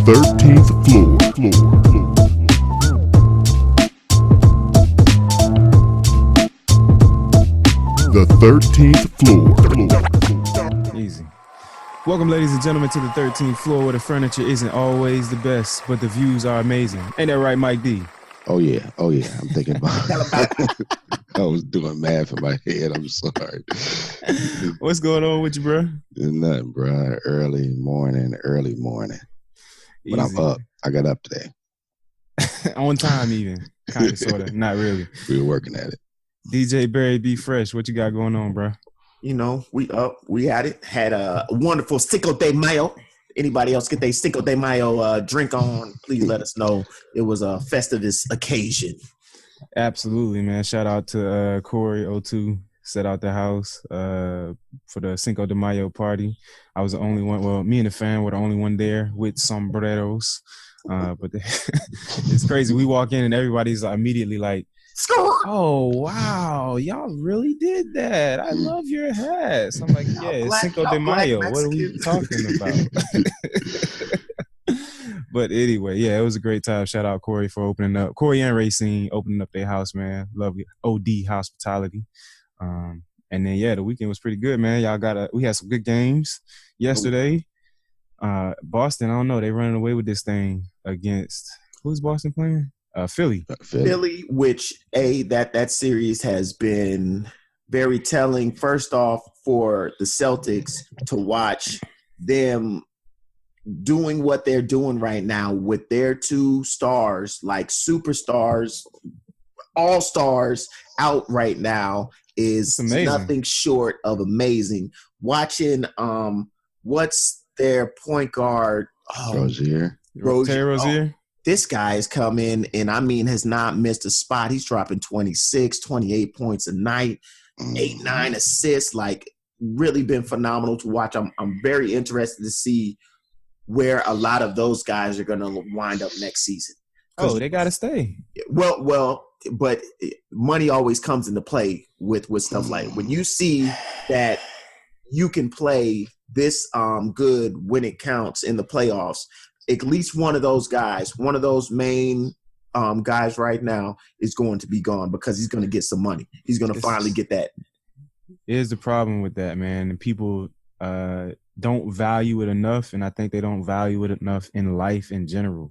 13th floor. The 13th floor. Easy. Welcome, ladies and gentlemen, to the 13th floor, where the furniture isn't always the best, but the views are amazing. Ain't that right, Mike D? Oh yeah. I'm thinking about. I was doing math in my head. I'm sorry. What's going on with you, bro? Nothing, bro. Early morning. Easy. But I'm up. I got up today. On time, even. Kind of, sort of. Not really. We were working at it. DJ Barry B. Fresh, what you got going on, bro? You know, we up. We at it. Had a wonderful Cinco de Mayo. Anybody else get their Cinco de Mayo drink on, please let us know. It was a festivus occasion. Absolutely, man. Shout out to Corey O2, set out the house for the Cinco de Mayo party. I was the only one. Well, me and the fam were the only one there with sombreros. But it's crazy. We walk in and everybody's immediately like, "Oh wow, y'all really did that! I love your hats." I'm like, "Yeah, it's Cinco de Mayo. What are we talking about?" But anyway, yeah, it was a great time. Shout out Corey for opening up. Corey and Racine opening up their house, man. Love OD hospitality. And then yeah, the weekend was pretty good, man. We had some good games yesterday. Boston, I don't know, they running away with this thing against who's Boston playing? Philly. Philly, which that series has been very telling. First off, for the Celtics to watch them doing what they're doing right now with their two stars, like superstars, all stars out right now is nothing short of amazing. Watching what's their point guard? Rozier. Rozier. This guy has come in and, has not missed a spot. He's dropping 26, 28 points a night, 8, 9 assists, like really been phenomenal to watch. I'm very interested to see where a lot of those guys are going to wind up next season. Oh, they got to stay. Well, but money always comes into play with stuff like when you see that you can play this good when it counts in the playoffs. At least one of those guys, one of those main guys right now is going to be gone because he's going to get some money. He's going to finally get that. Here's the problem with that, man. And people don't value it enough, and I think they don't value it enough in life in general.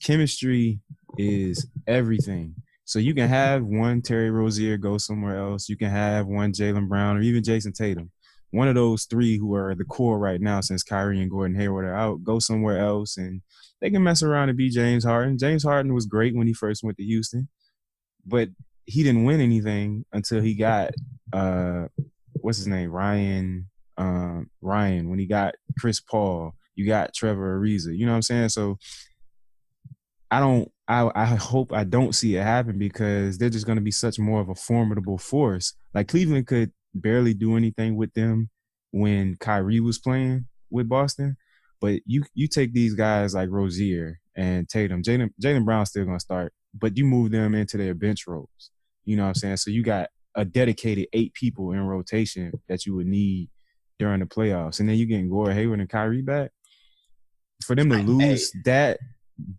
Chemistry is everything. So you can have one Terry Rozier go somewhere else. You can have one Jaylen Brown or even Jason Tatum. One of those three who are the core right now since Kyrie and Gordon Hayward are out, go somewhere else and they can mess around and be James Harden. James Harden was great when he first went to Houston, but he didn't win anything until he got, what's his name? Ryan, when he got Chris Paul, you got Trevor Ariza. You know what I'm saying? So I hope I don't see it happen because they're just going to be such more of a formidable force. Like Cleveland could barely do anything with them when Kyrie was playing with Boston. But you take these guys like Rozier and Tatum, Jaylen Brown's still going to start, but you move them into their bench roles. You know what I'm saying? So you got a dedicated 8 people in rotation that you would need during the playoffs. And then you getting Gordon Hayward and Kyrie back. For them to lose that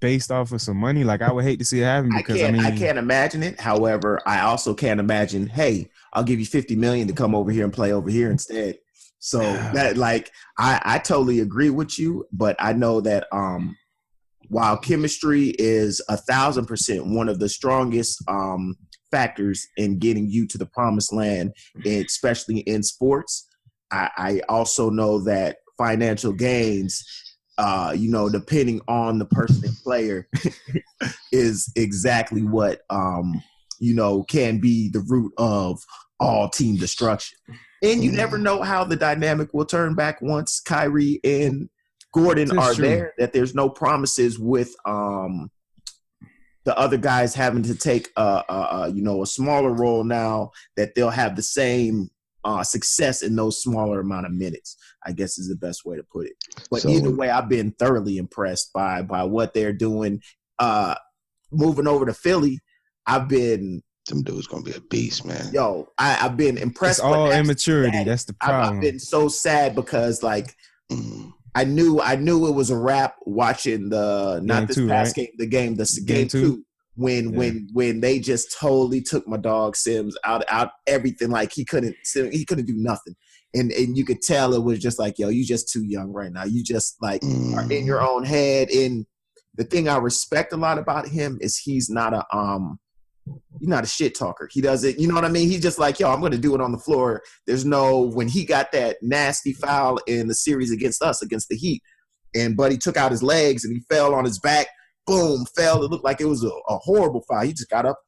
based off of some money, like I would hate to see it happen because I can't imagine it. However, I also can't imagine, hey, I'll give you $50 million to come over here and play over here instead. So that, like, I totally agree with you, but I know that while chemistry is 1,000% one of the strongest factors in getting you to the promised land, especially in sports, I also know that financial gains, depending on the person and player, is exactly what can be the root of all team destruction. And you never know how the dynamic will turn back once Kyrie and Gordon are there, that there's no promises with the other guys having to take a smaller role now, that they'll have the same success in those smaller amount of minutes, I guess is the best way to put it. But either way, I've been thoroughly impressed by what they're doing. Moving over to Philly, Some dude's gonna be a beast, man. Yo, I've been impressed. It's all immaturity. That's the problem. I've been so sad because, like, I knew it was a wrap watching Game two, right? game, game Game two? two when they just totally took my dog Sims out everything. Like he couldn't do nothing. And you could tell it was just like, yo, you just too young right now. You just like are in your own head. And the thing I respect a lot about him is he's not a shit talker. He doesn't, you know what I mean? He's just like, yo, I'm going to do it on the floor. There's no, when he got that nasty foul in the series against the Heat, and Buddy took out his legs and he fell on his back, boom, fell. It looked like it was a horrible foul. He just got up.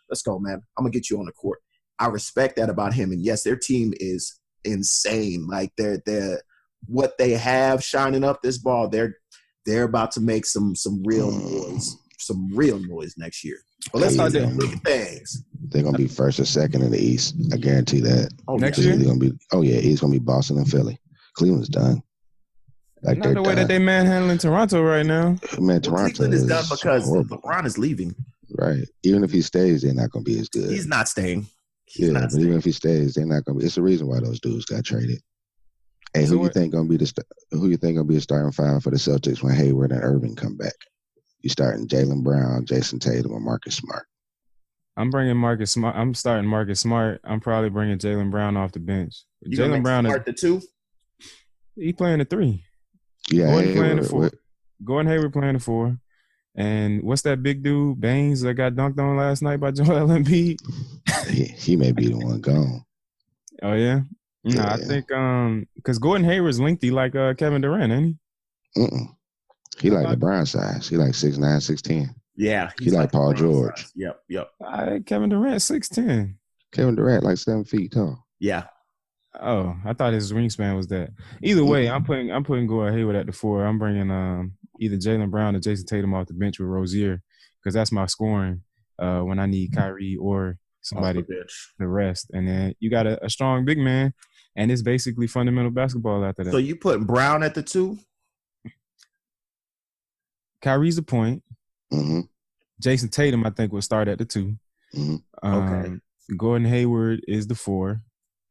Let's go, man. I'm going to get you on the court. I respect that about him. And yes, their team is insane. Like they're what they have shining up this ball, they're about to make some real noise next year. But let's start doing big things. They're gonna be first or second in the East. I guarantee that. Next year, they're gonna be. Oh yeah, it's gonna be Boston and Philly. Cleveland's done. Like not the way that they manhandling Toronto right now. Man, Toronto Cleveland is done because horrible. LeBron is leaving. Right. Even if he stays, they're not gonna be as good. He's not staying. Even if he stays, they're not gonna be. It's the reason why those dudes got traded. Hey, who you think gonna be the starting five for the Celtics when Hayward and Irving come back? You starting Jaylen Brown, Jason Tatum, or Marcus Smart? I'm bringing Marcus Smart. I'm starting Marcus Smart. I'm probably bringing Jaylen Brown off the bench. Jaylen Brown is the two. He playing the three. Yeah, Gordon playing the four. Gordon Hayward playing the four. And what's that big dude, Baines, that got dunked on last night by Joel Embiid? he may be the one gone. Oh yeah. No, I think because Gordon Hayward's lengthy like Kevin Durant, ain't he? He like LeBron size. He like 6'9", 6'10". Yeah. He like Paul George. Size. Yep. Kevin Durant 6'10". Kevin Durant like 7 feet tall. Yeah. Oh, I thought his wingspan was that. Either way, I'm putting Gordon Hayward at the four. I'm bringing either Jaylen Brown or Jason Tatum off the bench with Rozier because that's my scoring when I need Kyrie or somebody to rest. And then you got a strong big man, and it's basically fundamental basketball after that. So you putting Brown at the two? Kyrie's a point. Mm-hmm. Jason Tatum, I think, will start at the two. Mm-hmm. Okay. Gordon Hayward is the four.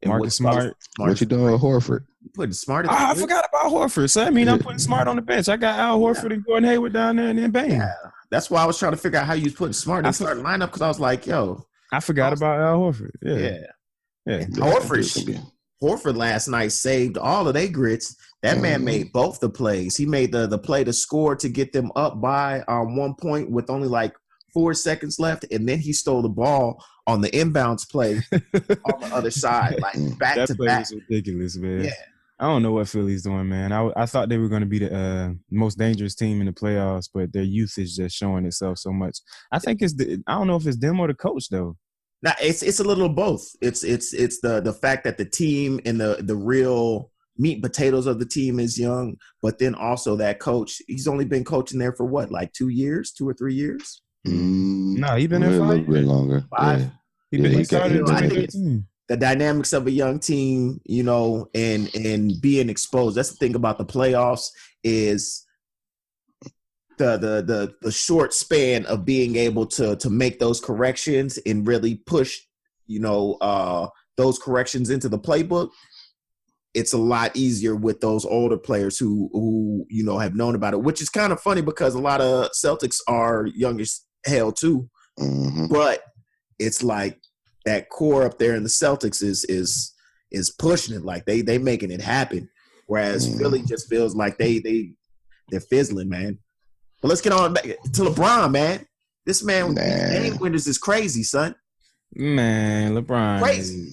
Marcus Smart. What you doing with Horford? You putting Smart at the I forgot about Horford. So I mean, I'm putting Smart on the bench. I got Al Horford and Gordon Hayward down there, and then bang. Yeah. That's why I was trying to figure out how you was putting Smart in the starting lineup because I was like, yo. I forgot about Al Horford. Yeah. Horford last night saved all of their grits. That man made both the plays. He made the play to score to get them up by 1 point with only like 4 seconds left, and then he stole the ball on the inbounds play on the other side, like back that to play back. Was ridiculous, man. Yeah. I don't know what Philly's doing, man. I thought they were going to be the most dangerous team in the playoffs, but their youth is just showing itself so much. I think I don't know if it's them or the coach though. Now it's a little of both. It's the fact that the team and the real meat and potatoes of the team is young, but then also that coach, he's only been coaching there for what, like 2 or 3 years? No, he's been there 5 years. A little bit longer. 5. Yeah. He started I think it's the dynamics of a young team, you know, and being exposed. That's the thing about the playoffs is the short span of being able to make those corrections and really push, you know, those corrections into the playbook. It's a lot easier with those older players who you know have known about it, which is kind of funny because a lot of Celtics are young as hell too. Mm-hmm. But it's like that core up there in the Celtics is pushing it, like they making it happen. Whereas Philly just feels like they're fizzling, man. But let's get on back to LeBron, man. This man, game winners is crazy, son. Man, LeBron, crazy.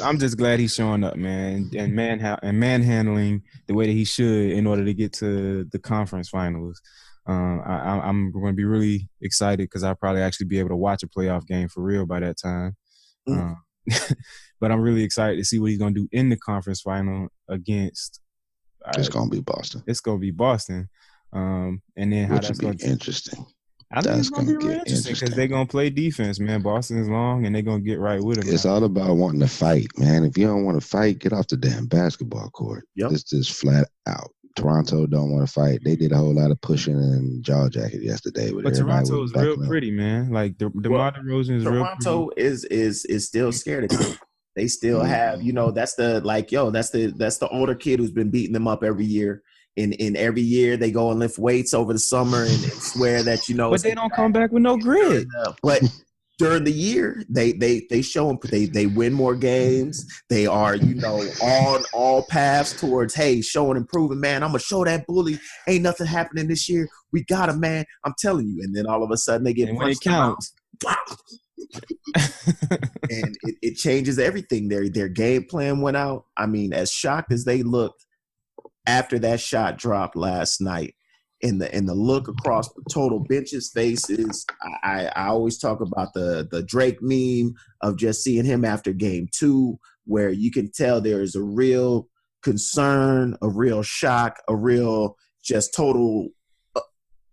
I'm just glad he's showing up, man, and manhandling the way that he should in order to get to the conference finals. I'm going to be really excited because I'll probably actually be able to watch a playoff game for real by that time. But I'm really excited to see what he's going to do in the conference final against. It's going to be Boston. It's going to be Boston. And then how that's going to be interesting. I think it's going to be really interesting because they're going to play defense, man. Boston is long, and they're going to get right with them. It's all about wanting to fight, man. If you don't want to fight, get off the damn basketball court. Yep. It's just flat out. Toronto don't want to fight. They did a whole lot of pushing and jaw jacket yesterday. But Toronto is real pretty, man. Like DeMar DeRozan is real pretty. Toronto is still scared of him. They still have, that's the older kid who's been beating them up every year. In every year they go and lift weights over the summer and swear that But they don't come back with no grit. But during the year, they show them they win more games. They are on all paths towards showing improving. Man, I'm gonna show that bully ain't nothing happening this year. We got him, man. I'm telling you. And then all of a sudden they get punched out. And it changes everything. Their game plan went out. I mean, as shocked as they looked after that shot dropped last night, and the look across the total bench's faces, I always talk about the Drake meme of just seeing him after game 2, where you can tell there is a real concern, a real shock, a real just total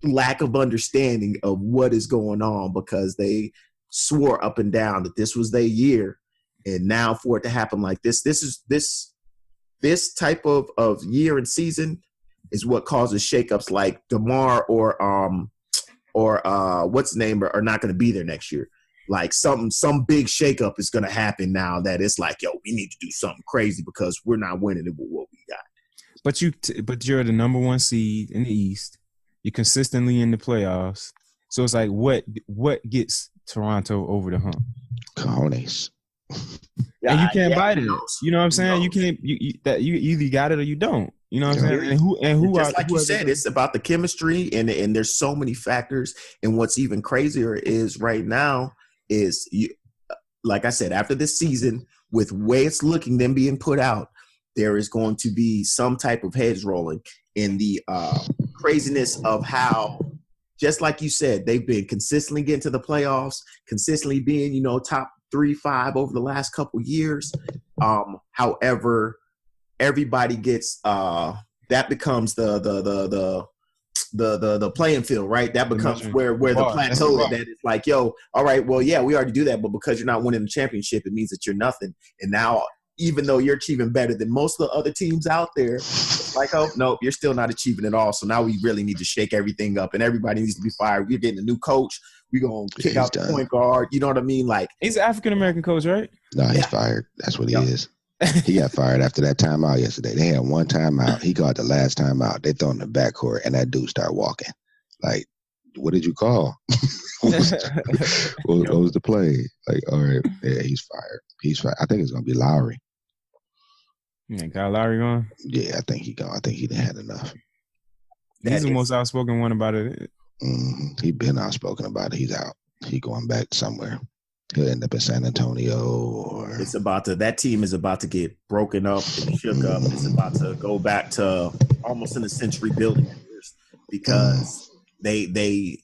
lack of understanding of what is going on, because they swore up and down that this was their year, and now for it to happen like this type of year and season is what causes shakeups like DeMar or what's the name are not going to be there next year. Like some big shakeup is going to happen now that it's like, yo, we need to do something crazy because we're not winning it with what we got. But you're the number 1 seed in the East. You're consistently in the playoffs. So it's like, what gets Toronto over the hump? Cojones. And you can't bite it. You know what I'm saying? You can't. You either got it or you don't. You know what I'm saying? And who just like you said, it's about the chemistry, and there's so many factors. And what's even crazier is right now is like I said, after this season, with way it's looking, them being put out, there is going to be some type of heads rolling in the craziness of how, just like you said, they've been consistently getting to the playoffs, consistently being, top 3-5 over the last couple years. However, everybody gets that becomes the playing field, right? That becomes where the plateau is. That it's like, yo, all right, well, yeah, we already do that, but because you're not winning the championship, it means that you're nothing. And now, even though you're achieving better than most of the other teams out there, it's like, oh, no, you're still not achieving it all. So now we really need to shake everything up, and everybody needs to be fired. We're getting a new coach. We're going to kick out the point guard. You know what I mean? Like, he's an African-American coach, right? No, he's fired. That's what he is. He got fired after that timeout yesterday. They had one timeout. He got the last timeout. They throw in the backcourt, and that dude started walking. Like, what did you call? what was the play? Like, all right, yeah, he's fired. He's fired. I think it's going to be Lowry. Yeah, got Lowry going? Yeah, I think he gone. I think he done had enough. He's the most outspoken one about it. He been outspoken about it. He's out. He going back somewhere. He'll end up in San Antonio. Or that team is about to get broken up and shook up. It's about to go back to almost in a century building years, because they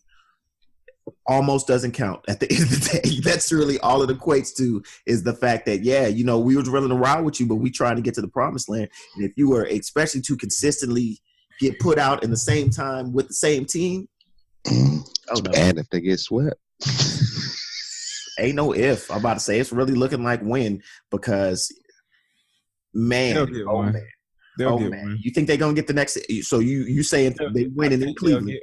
almost doesn't count at the end of the day. That's really all it equates to, is the fact that, yeah, we were drilling around with you, but we trying to get to the promised land. And if you were especially to consistently get put out in the same time with the same team, and if they get swept, ain't no if. I'm about to say it's really looking like when, because man, man. You think they're gonna get the next? So you saying they winning in Cleveland?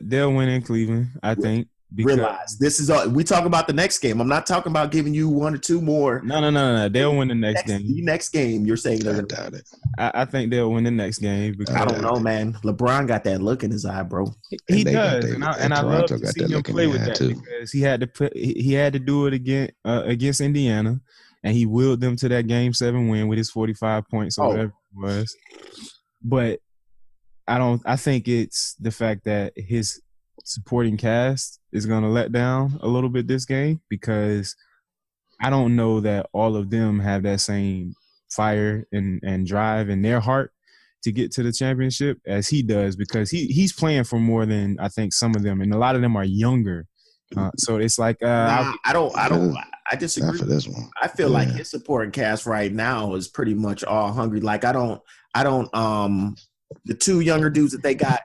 They'll win in Cleveland, I think. Realize this is all we talk about the next game. I'm not talking about giving you one or two more. No. They'll win the next game. The next game, you're saying they're gonna win. I think they'll win the next game. Because I don't know, man. LeBron got that look in his eye, bro. He does, and I love to see him play with that too. Because he had to do it again against Indiana, and he willed them to that Game 7 win with his 45 points or whatever it was. But I think it's the fact that his supporting cast is going to let down a little bit this game, because I don't know that all of them have that same fire and drive in their heart to get to the championship as he does, because he's playing for more than I think some of them, and a lot of them are younger. So it's like I disagree. Not for this one. I feel like his supporting cast right now is pretty much all hungry. Like I don't the two younger dudes that they got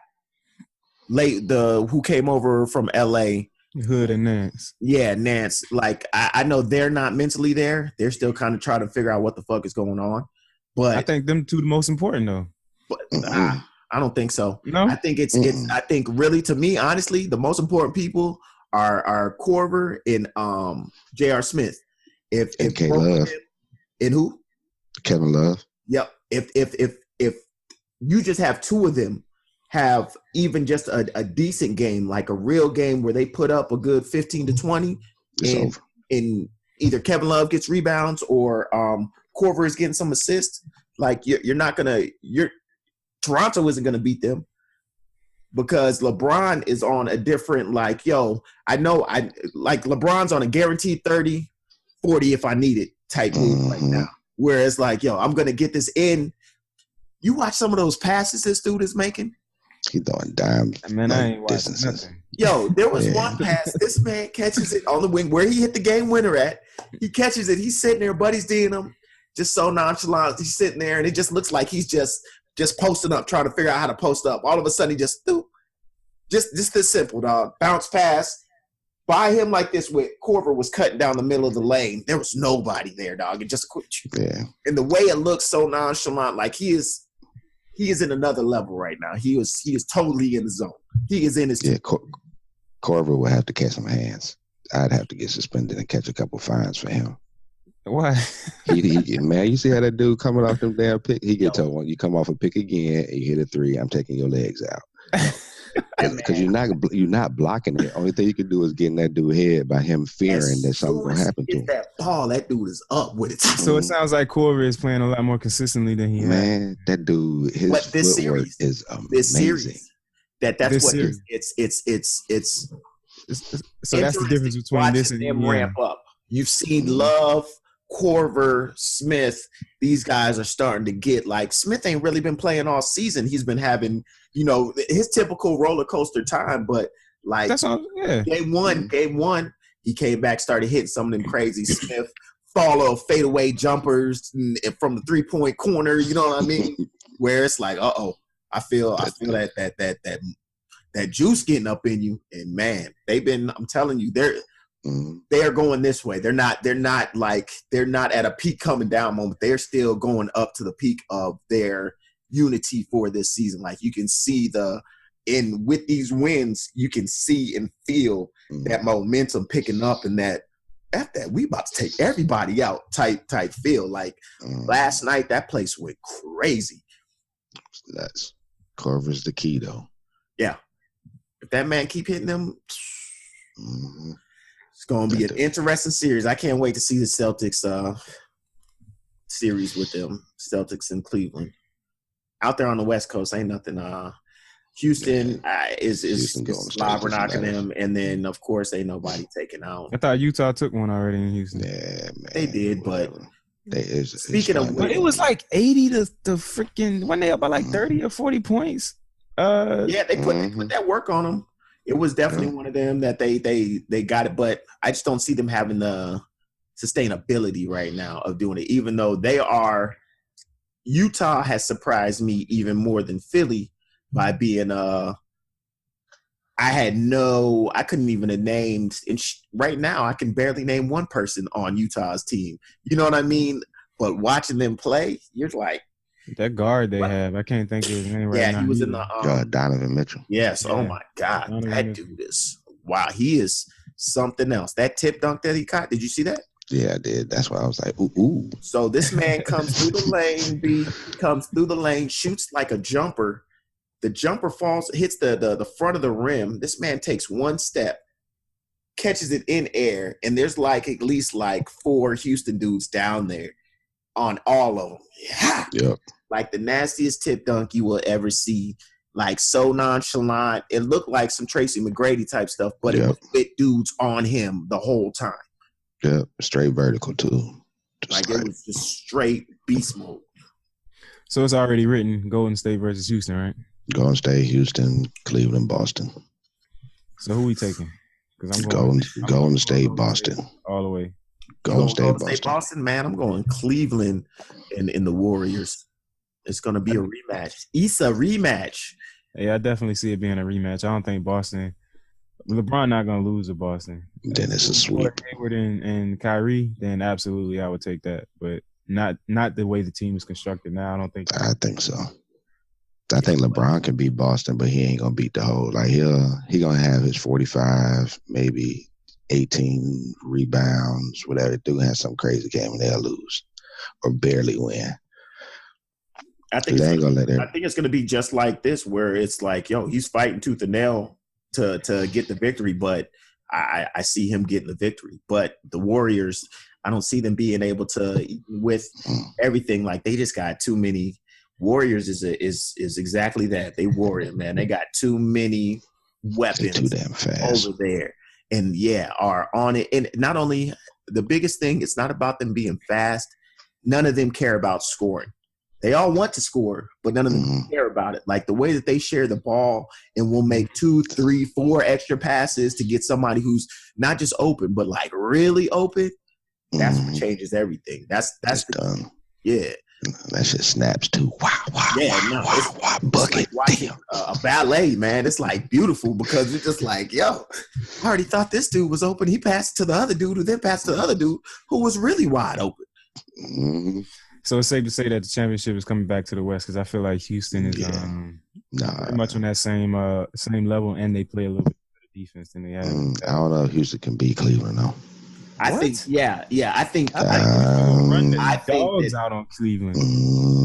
who came over from LA, Hood and Nance. Yeah, Nance. Like I know they're not mentally there. They're still kind of trying to figure out what the fuck is going on. But I think them two the most important though. But I don't think so. No, I think it's I think really, to me, honestly, the most important people are Korver and J.R. Smith. If In who? Kevin Love. Yep. If you just have two of them have even just a decent game, like a real game where they put up a good 15 to 20, It's over. In either Kevin Love gets rebounds or Korver is getting some assists, like you're not gonna Toronto isn't gonna beat them because LeBron is on a different I know LeBron's on a guaranteed 30, 40 if I need it type move right now. Whereas I'm gonna get this in. You watch some of those passes this dude is making. He throwing dimes. Man, I ain't watching nothing. There was one pass. This man catches it on the wing where he hit the game winner at. He catches it. He's sitting there. Buddy's D'ing him. Just so nonchalant. He's sitting there, and it just looks like he's just posting up, trying to figure out how to post up. All of a sudden, he just this simple, dog. Bounce pass by him like this with Korver was cutting down the middle of the lane. There was nobody there, dog. It just Yeah. And the way it looks so nonchalant, like he is in another level right now. He is totally in the zone. He is in his Korver will have to catch some hands. I'd have to get suspended and catch a couple fines for him. Why? Man, you see how that dude coming off them damn pick? He get told, you come off a pick again and you hit a three, I'm taking your legs out. Because you're not blocking it. Only thing you can do is get in that dude's head by him fearing that something's gonna happen to him. That ball, that dude is up with it. So it sounds like Korver is playing a lot more consistently than he Man, that dude, his footwork is amazing. This series, that's this what series. It's so that's the difference between this and them ramp up. You've seen Love, Korver, Smith. These guys are starting to get Smith ain't really been playing all season. He's been having his typical roller coaster time, but that's all. Yeah. Game one, he came back, started hitting some of them crazy Smith follow fadeaway jumpers from the 3-point corner. You know what I mean? Where it's like, I feel that juice getting up in you, and man, I'm telling you, they are going this way. They're not at a peak coming down moment. They're still going up to the peak of their unity for this season. Like you can see with these wins, you can see and feel that momentum picking up, and that we about to take everybody out type feel. Last night, that place went crazy. That's Korver's the key though. Yeah. If that man keep hitting them, it's going to be an interesting series. I can't wait to see the Celtics series with them, Celtics in Cleveland. Out there on the West Coast, ain't nothing. Houston is slobber knocking them, and then of course ain't nobody taking out. I thought Utah took one already in Houston. Yeah, man, they did, but speaking of, but it was 80 to freaking. When they up by 30 or 40 points. Yeah, they put that work on them. It was definitely one of them that they got it, but I just don't see them having the sustainability right now of doing it. Even though Utah has surprised me even more than Philly by being I couldn't even have named. Right now, I can barely name one person on Utah's team. You know what I mean? But watching them play, you're like, that guard they have, I can't think of his name right now. Yeah, he was in the Donovan Mitchell. Yes. Yeah. Oh my God, Donovan that Mitchell. dude is he is something else. That tip dunk that he caught. Did you see that? Yeah, I did. That's why I was like, ooh. So this man comes through the lane, shoots like a jumper. The jumper falls, hits the front of the rim. This man takes one step, catches it in air, and there's at least 4 Houston dudes down there on all of them. Yeah. Yep. The nastiest tip dunk you will ever see. So nonchalant. It looked like some Tracy McGrady type stuff, but it was with dudes on him the whole time. Yep. Straight vertical too. It was just straight beast mode. So it's already written Golden State versus Houston, right? Golden State, Houston, Cleveland, Boston. So who we taking? Because Golden State, Boston. All the way. Golden State, Boston, man. I'm going Cleveland and the Warriors. It's going to be a rematch. It's a rematch. Yeah, I definitely see it being a rematch. I don't think Boston – LeBron not going to lose to Boston. Then it's a sweep. Hayward and Kyrie, then absolutely I would take that. But not the way the team is constructed now. I think so. I think LeBron can beat Boston, but he ain't going to beat the whole. He going to have his 45, maybe 18 rebounds, whatever. Dude has some crazy game and they'll lose. or barely win. I think They ain't gonna let I it. think it's going to be just like this, where it's like, yo, he's fighting tooth and nail to get the victory, but I see him getting the victory. But the Warriors, I don't see them being able to, with everything. Like, they just got too many. Warriors is exactly that. They warrior, man. They got too many They're weapons too damn fast. over there, and are on it. And not only the biggest thing, it's not about them being fast. None of them care about scoring. They all want to score, but none of them care about it. Like the way that they share the ball and will make 2, 3, 4 extra passes to get somebody who's not just open, but like really open. That's what changes everything. That's done. Yeah. That shit snaps too. Wow, bucket. It's like watching a ballet, man. It's like beautiful because it's just like, yo, I already thought this dude was open. He passed to the other dude who then passed to the other dude who was really wide open. Mm-hmm. So it's safe to say that the championship is coming back to the West because I feel like Houston is pretty much on that same level, and they play a little bit better defense than they have. I don't know if Houston can beat Cleveland though. I think, I think dogs out on Cleveland.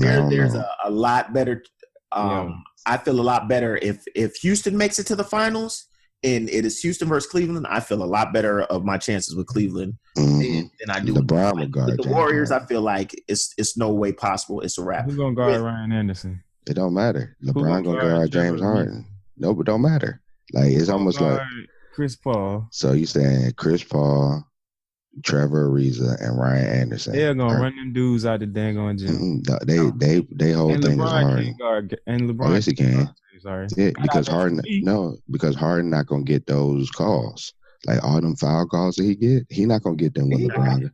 There's a lot better. I feel a lot better if Houston makes it to the finals and it is Houston versus Cleveland. I feel a lot better of my chances with Cleveland than I do LeBron with the Warriors. I feel like it's no way possible. It's a wrap. Who's gonna guard Ryan Anderson? It don't matter. LeBron gonna guard James Harden. No, but don't matter. Like it's almost like Chris Paul. So you saying Chris Paul, Trevor Ariza, and Ryan Anderson? They're gonna run them dudes out the dang on gym. They whole and thing LeBron is Harden. And LeBron, yes, he can. Sorry. Yeah, because Harden. No, because Harden not gonna get those calls. Like all them foul calls that he get, he not gonna get them with LeBron.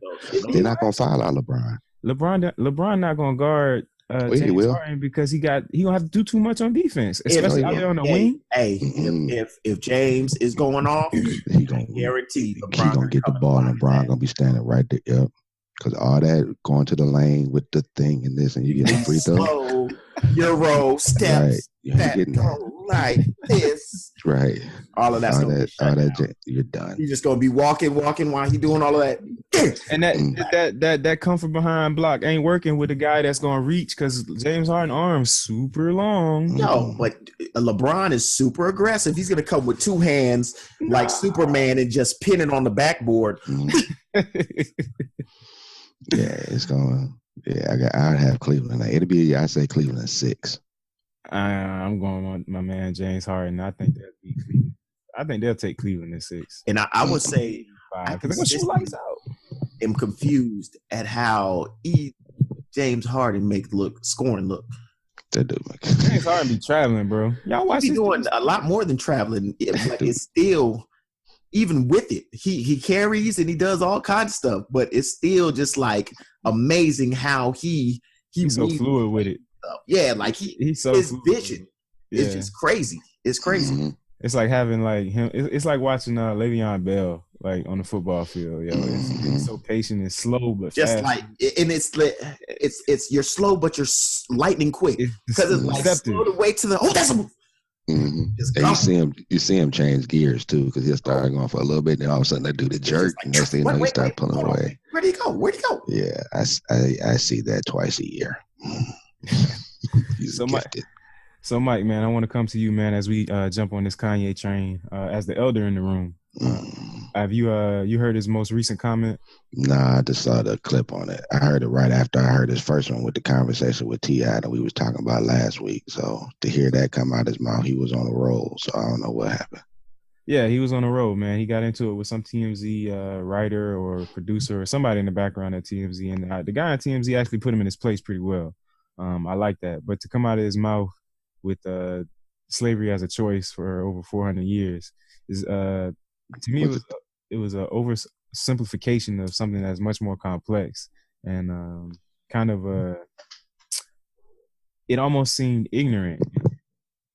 They're not gonna foul out LeBron. LeBron not gonna guard James Harden because he gonna have to do too much on defense, especially out there on the wing. Hey, if James is going off, he gonna guarantee LeBron he gonna get the ball, and LeBron gonna be standing right there. Yep. Because all that going to the lane with the thing and this, and you get a free throw. Slow Euro steps that go like this. Right. All of that's you're done. You're just gonna be walking while he doing all of that. And that come from behind block ain't working with a guy that's gonna reach because James Harden arms super long. No, but LeBron is super aggressive. He's gonna come with two hands like Superman and just pin it on the backboard. Yeah, it's going. Yeah, I'd have Cleveland. It'll be. I say Cleveland 6. I'm going on my man James Harden. I think they'll beat Cleveland. I think they'll take Cleveland at 6. And I would say 5 because they're gonna shoot lights out. I'm confused at how James Harden make scoring look. That dude, James Harden be traveling, bro. Y'all watch He's doing a lot more than traveling. It's still. Even with it, he carries and he does all kinds of stuff, but it's still just like amazing how he's so fluid with it. Yeah, like he's so his vision is just crazy. It's crazy. Mm-hmm. It's like having like him. It's like watching Le'Veon Bell like on the football field. Yo, it's so patient and slow, but just fast. like and it's you're slow, but you're lightning quick because it's like slow the way to the that's a. Mm-hmm. And you see him change gears too, because he'll start going for a little bit, and all of a sudden that do the jerk, and next thing you know, he start pulling away. Where'd he go? Yeah, I see that twice a year. So Mike, man, I want to come to you, man, as we jump on this Kanye train. As the elder in the room, have you heard his most recent comment? Nah, I just saw the clip on it. I heard it right after I heard his first one with the conversation with T.I. that we was talking about last week. So to hear that come out his mouth, he was on a roll. So I don't know what happened. Yeah, he was on a roll, man. He got into it with some TMZ writer or producer or somebody in the background at TMZ, and the guy at TMZ actually put him in his place pretty well. I like that. But to come out of his mouth with slavery as a choice for over 400 years is to me it was an oversimplification of something that's much more complex and kind of it almost seemed ignorant.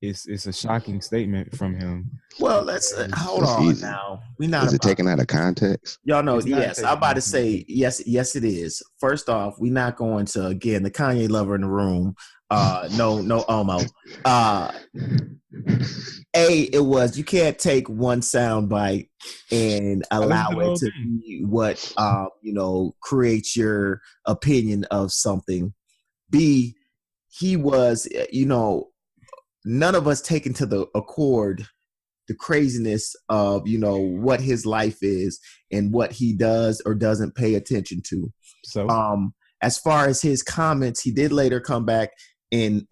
It's a shocking statement from him. Well, let's hold on easy. Now. Is it taken out of context? Y'all know, yes. I'm about to say yes, it is. First off, we're not going to, again, the Kanye lover in the room. No Omo. it was, you can't take one sound bite and allow it to be what creates your opinion of something. B, he was, none of us taken to the accord the craziness of what his life is and what he does or doesn't pay attention to. So as far as his comments, he did later come back and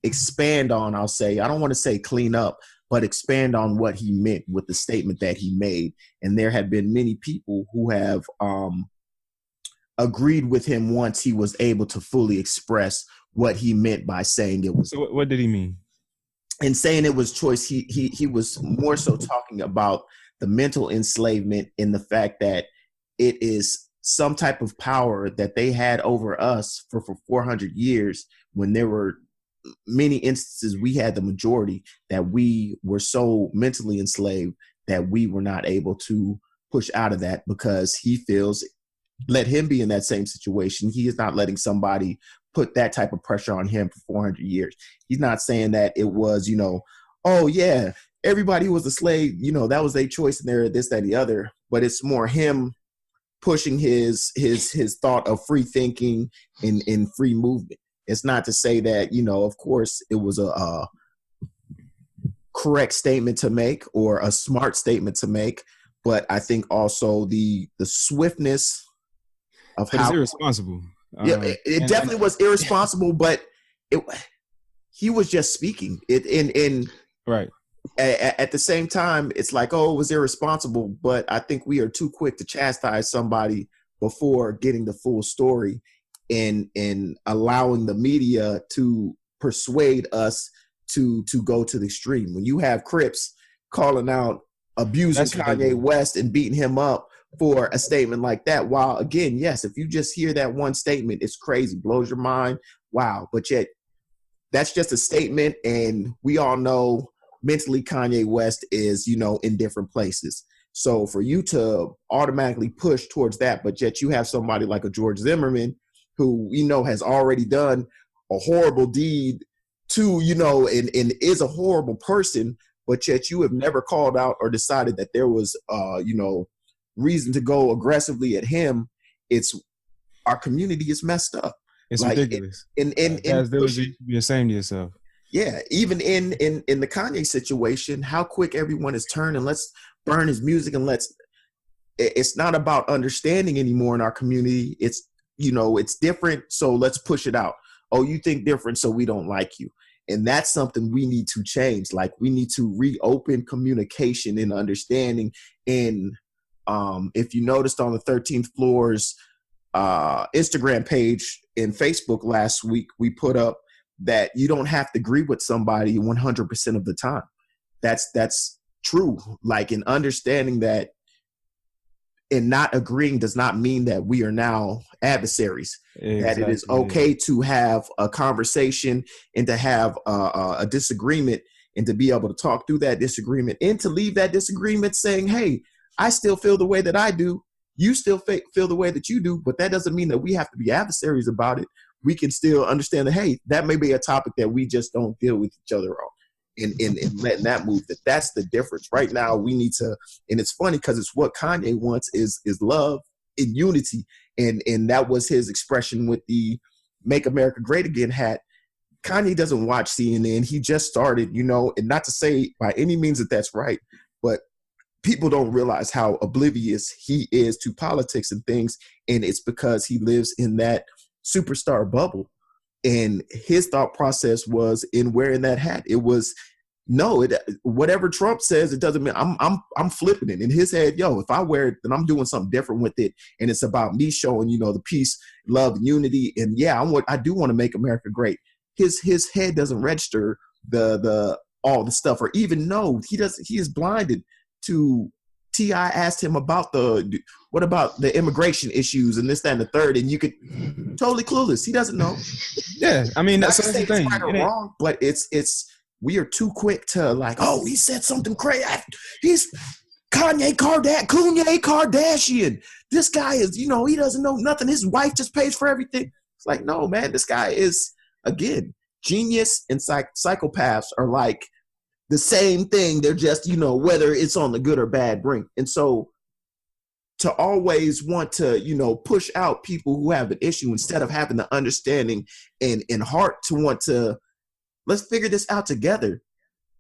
expand on, I'll say, I don't want to say clean up, but expand on what he meant with the statement that he made. And there have been many people who have agreed with him once he was able to fully express what he meant by saying it was. So what did he mean? And saying it was choice, he was more so talking about the mental enslavement in the fact that it is some type of power that they had over us for 400 years, when there were many instances we had the majority, that we were so mentally enslaved that we were not able to push out of that, because he feels, let him be in that same situation. He is not letting somebody put that type of pressure on him for 400 years. He's not saying that it was, oh yeah, everybody who was a slave, that was their choice and they're this, that, and the other. But it's more him pushing his thought of free thinking and free movement. It's not to say that, of course it was a correct statement to make or a smart statement to make, but I think also the swiftness of how it's irresponsible. Yeah, it definitely was irresponsible, but he was just speaking. Right. At the same time, it's like, oh, it was irresponsible, but I think we are too quick to chastise somebody before getting the full story and allowing the media to persuade us to go to the extreme. When you have Crips calling out, abusing Kanye West and beating him up for a statement like that, while again, yes, if you just hear that one statement, it's crazy, blows your mind, wow. But yet that's just a statement, and we all know mentally Kanye West is, in different places. So for you to automatically push towards that, but yet you have somebody like a George Zimmerman who, has already done a horrible deed to, and is a horrible person, but yet you have never called out or decided that there was, reason to go aggressively at him. It's, our community is messed up. It's ridiculous. And be ashamed of yourself. Yeah, even in the Kanye situation, how quick everyone has turned and let's burn his music and it's not about understanding anymore in our community. It's, it's different, so let's push it out. Oh, you think different, so we don't like you. And that's something we need to change. Like, we need to reopen communication and understanding. And if you noticed on the 13th Floor's Instagram page and Facebook last week, we put up that you don't have to agree with somebody 100% of the time. That's true. Like, in understanding that, and not agreeing does not mean that we are now adversaries. Exactly. That it is okay to have a conversation and to have a disagreement and to be able to talk through that disagreement and to leave that disagreement saying, hey, I still feel the way that I do. You still feel the way that you do, but that doesn't mean that we have to be adversaries about it. We can still understand that, hey, that may be a topic that we just don't deal with each other on. And letting that move, that's the difference. Right now, we need to, and it's funny because it's what Kanye wants is love and unity. And that was his expression with the Make America Great Again hat. Kanye doesn't watch CNN. He just started, and not to say by any means that that's right, but people don't realize how oblivious he is to politics and things. And it's because he lives in that superstar bubble. And his thought process was in wearing that hat. It was, whatever Trump says, it doesn't mean I'm flipping it. In his head, if I wear it, then I'm doing something different with it. And it's about me showing, the peace, love, and unity. And I do want to make America great. His head doesn't register the all the stuff, or even know he is blinded to. T.I. asked him about what about the immigration issues and this, that, and the third, and you could totally clueless. He doesn't know. Yeah, I mean, that's the thing. Right or wrong, but it's we are too quick to like, oh, he said something crazy. He's Kanye Kardashian. This guy is, he doesn't know nothing. His wife just pays for everything. It's like, no, man, this guy is, again, genius and psychopaths are like the same thing. They're just, whether it's on the good or bad brink. And so to always want to, push out people who have an issue instead of having the understanding and heart to want to, let's figure this out together.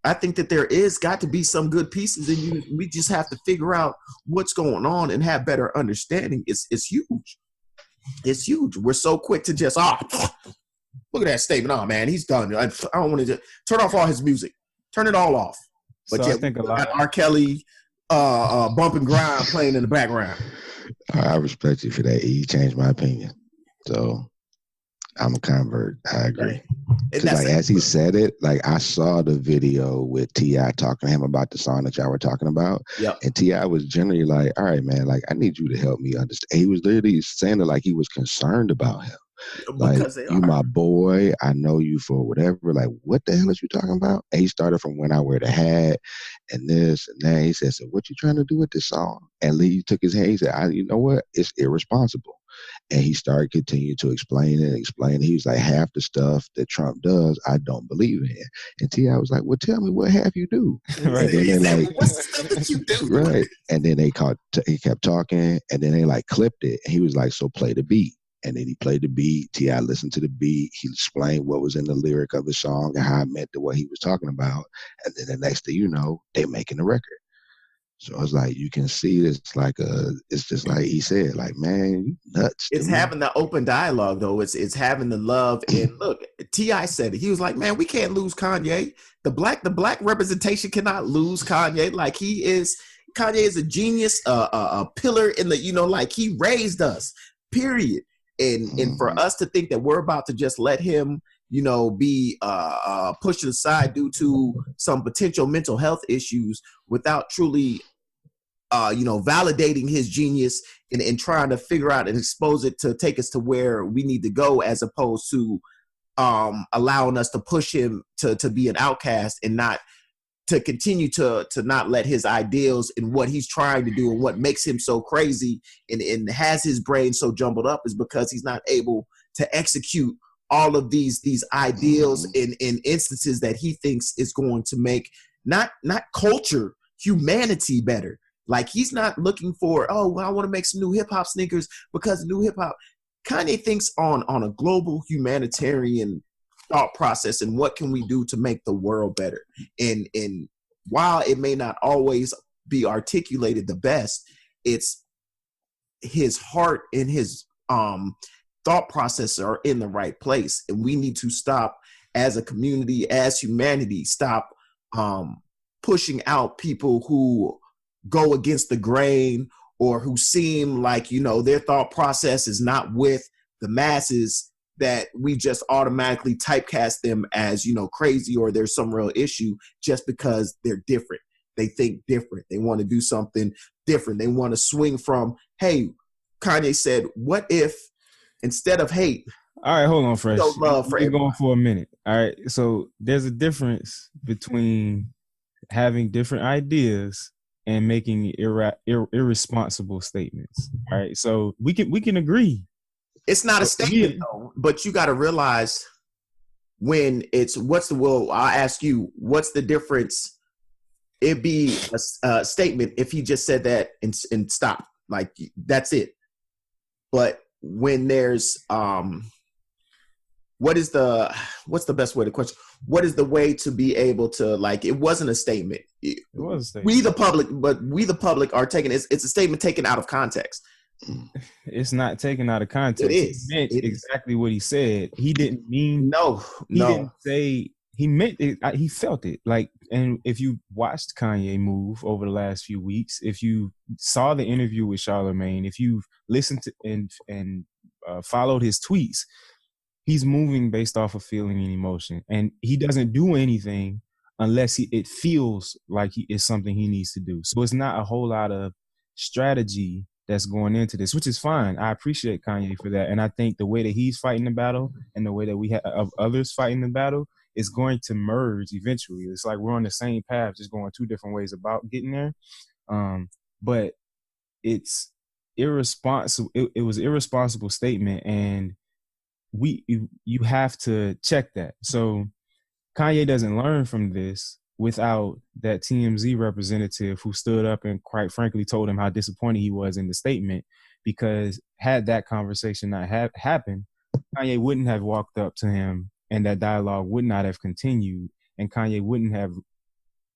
I think that there is got to be some good pieces, and we just have to figure out what's going on and have better understanding. It's huge. It's huge. We're so quick to just, look at that statement. Oh, man, he's done. I don't want to turn off all his music. Turn it all off. But so yeah, I think a lot got R. Kelly bump and grind playing in the background. I respect you for that. You changed my opinion. So I'm a convert. I agree. Because as he said it, I saw the video with T.I. talking to him about the song that y'all were talking about. Yep. And T.I. was generally like, all right, man, I need you to help me understand. He was literally saying it like he was concerned about him. Because you my boy, I know you for whatever. What the hell is you talking about? And he started from when I wear the hat and this and that. He said, so what you trying to do with this song? And Lee took his hand. He said, you know what? It's irresponsible. And he started continuing to explain it. He was like, half the stuff that Trump does, I don't believe in. And T.I. was like, well, tell me what half you do. Right. And then they what's the stuff that you do? Right. And then he kept talking, and then they clipped it. And he was like, so play the beat. And then he played the beat. T.I. listened to the beat. He explained what was in the lyric of his song and how it meant to what he was talking about. And then the next thing you know, they making the record. So it's you can see it's it's just like he said, man, you nuts. It's having the open dialogue though. It's having the love. And look, T.I. said it. He was like, man, we can't lose Kanye. The black representation cannot lose Kanye. Kanye is a genius, a pillar in the, he raised us, period. And for us to think that we're about to just let him, be pushed to the side due to some potential mental health issues without truly, validating his genius and trying to figure out and expose it to take us to where we need to go, as opposed to allowing us to push him to be an outcast and not to continue to not let his ideals and what he's trying to do and what makes him so crazy and has his brain so jumbled up is because he's not able to execute all of these ideals in instances that he thinks is going to make not culture, humanity better. He's not looking for, I want to make some new hip hop sneakers because new hip hop. Kanye thinks on a global humanitarian thought process and what can we do to make the world better. And while it may not always be articulated the best, it's his heart and his thought process are in the right place. And we need to stop as a community, as humanity, stop pushing out people who go against the grain or who seem like, their thought process is not with the masses, that we just automatically typecast them as, crazy or there's some real issue just because they're different. They think different. They want to do something different. They want to swing from, hey, Kanye said, what if instead of hate? All right, hold on, Fresh. Love for We're going for a minute. All right, so there's a difference between having different ideas and making irresponsible statements. All right, so we can agree. It's not a statement though, but you got to realize when it's I'll ask you, what's the difference? It'd be a statement if he just said that and stopped, that's it. But when there's what's the best way to question? What is the way to be able to it wasn't a statement. It was a statement. We the public are taking it's a statement taken out of context. It's not taken out of context. It is. He meant exactly what he said. He didn't mean He didn't say. He meant it. He felt it. And if you watched Kanye move over the last few weeks, if you saw the interview with Charlemagne, if you've listened to and followed his tweets, he's moving based off of feeling and emotion, and he doesn't do anything unless it feels like it's something he needs to do. So it's not a whole lot of strategy that's going into this, which is fine. I appreciate Kanye for that. And I think the way that he's fighting the battle and the way that we have of others fighting the battle is going to merge eventually. It's like we're on the same path, just going two different ways about getting there. But it's irresponsible. It was an irresponsible statement, and you have to check that. So Kanye doesn't learn from this without that TMZ representative who stood up and quite frankly told him how disappointed he was in the statement, because had that conversation not happened, Kanye wouldn't have walked up to him and that dialogue would not have continued, and Kanye wouldn't have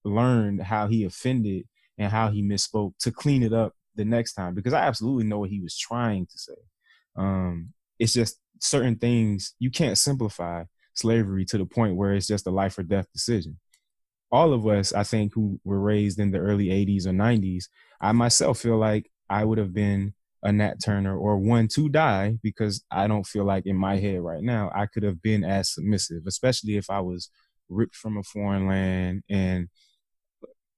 learned how he offended and how he misspoke to clean it up the next time, because I absolutely know what he was trying to say. It's just certain things you can't simplify slavery to the point where it's just a life or death decision. All of us, I think, who were raised in the early 80s or 90s, I myself feel like I would have been a Nat Turner or one to die, because I don't feel like in my head right now I could have been as submissive, especially if I was ripped from a foreign land and